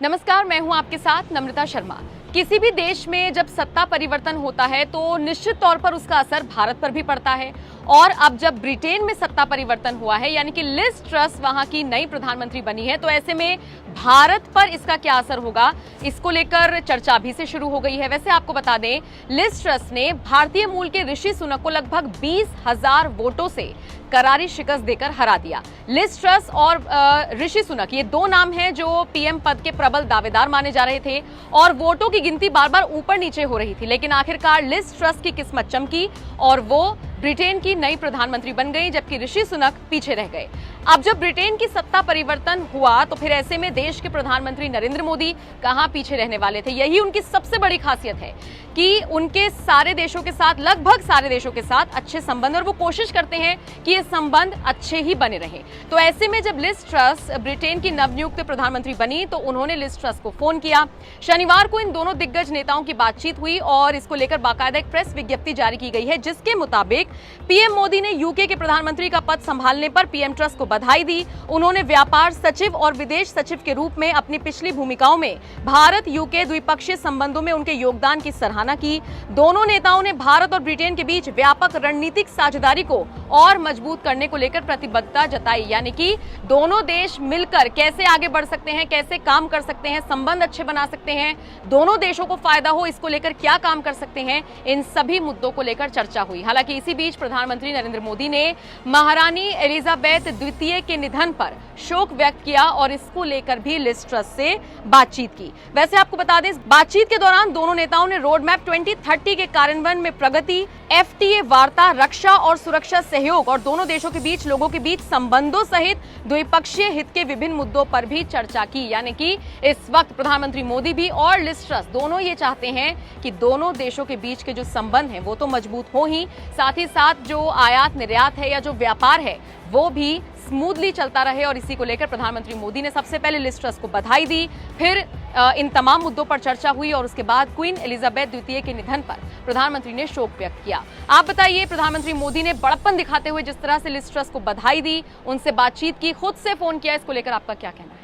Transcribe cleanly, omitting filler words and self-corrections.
नमस्कार, मैं हूं आपके साथ नम्रता शर्मा। किसी भी देश में जब सत्ता परिवर्तन होता है तो निश्चित तौर पर उसका असर भारत पर भी पड़ता है। और अब जब ब्रिटेन में सत्ता परिवर्तन हुआ है, यानी कि लिज ट्रस वहां की नई प्रधानमंत्री बनी है, तो ऐसे में भारत पर इसका क्या असर होगा, इसको लेकर चर्चा अभी से शुरू हो गई है। वैसे आपको बता दें, लिज ट्रस ने भारतीय मूल के ऋषि सुनक को लगभग 20,000 वोटों से करारी शिकस्त देकर हरा दिया। लिज ट्रस और ऋषि सुनक, ये दो नाम हैं जो पीएम पद के प्रबल दावेदार माने जा रहे थे और वोटों की गिनती बार बार ऊपर नीचे हो रही थी। लेकिन आखिरकार लिज ट्रस की किस्मत चमकी और वो ब्रिटेन की नई प्रधानमंत्री बन गई, जबकि ऋषि सुनक पीछे रह गए। अब जब ब्रिटेन की सत्ता परिवर्तन हुआ तो फिर ऐसे में देश के प्रधानमंत्री नरेंद्र मोदी कहां पीछे रहने वाले थे। यही उनकी सबसे बड़ी खासियत है कि उनके सारे देशों के साथ, लगभग सारे देशों के साथ अच्छे संबंध, और वो कोशिश करते हैं कि ये संबंध अच्छे ही बने रहें। तो ऐसे में जब लिज ट्रस ब्रिटेन की नवनियुक्त प्रधानमंत्री बनी तो उन्होंने लिज ट्रस को फोन किया। शनिवार को इन दोनों दिग्गज नेताओं की बातचीत हुई और इसको लेकर बाकायदा एक प्रेस विज्ञप्ति जारी की गई है, जिसके मुताबिक पीएम मोदी ने यूके के प्रधानमंत्री का पद संभालने पर पीएम ट्रस को बधाई दी। उन्होंने व्यापार सचिव और विदेश सचिव के रूप में अपनी पिछली भूमिकाओं में भारत यूके द्विपक्षीय संबंधों में उनके योगदान की सराहना की। दोनों नेताओं ने भारत और ब्रिटेन के बीच व्यापक रणनीतिक साझेदारी को और मजबूत करने को लेकर प्रतिबद्धता जताई, यानी कि दोनों देश मिलकर कैसे आगे बढ़ सकते हैं, कैसे काम कर सकते हैं, संबंध अच्छे बना सकते हैं, दोनों देशों को फायदा हो, इसको लेकर क्या काम कर सकते हैं, इन सभी मुद्दों को लेकर चर्चा हुई। हालांकि इसी बीच प्रधानमंत्री नरेंद्र मोदी ने महारानी एलिजाबेथ द्वितीय के निधन पर शोक व्यक्त किया और इसको लेकर भी लिज ट्रस से बातचीत की। वैसे आपको बता दें, बातचीत के दौरान दोनों नेताओं ने रोड मैप 2030 के कार्यान्वयन में प्रगति, एफटीए वार्ता, रक्षा और सुरक्षा सहयोग और दोनों देशों के बीच लोगों के बीच संबंधों सहित द्विपक्षीय हित के विभिन्न मुद्दों पर भी चर्चा की। यानी कि इस वक्त प्रधानमंत्री मोदी भी और लिज ट्रस दोनों ये चाहते हैं कि दोनों देशों के बीच के जो संबंध हैं वो तो मजबूत हो ही, साथ ही साथ जो आयात निर्यात है या जो व्यापार है वो भी स्मूथली चलता रहे। और इसी को लेकर प्रधानमंत्री मोदी ने सबसे पहले लिज ट्रस को बधाई दी, फिर इन तमाम मुद्दों पर चर्चा हुई और उसके बाद क्वीन एलिजाबेथ द्वितीय के निधन पर प्रधानमंत्री ने शोक व्यक्त किया। आप बताइए, प्रधानमंत्री मोदी ने बड़प्पन दिखाते हुए जिस तरह से लिज ट्रस को बधाई दी, उनसे बातचीत की, खुद से फोन किया, इसको लेकर आपका क्या कहना है?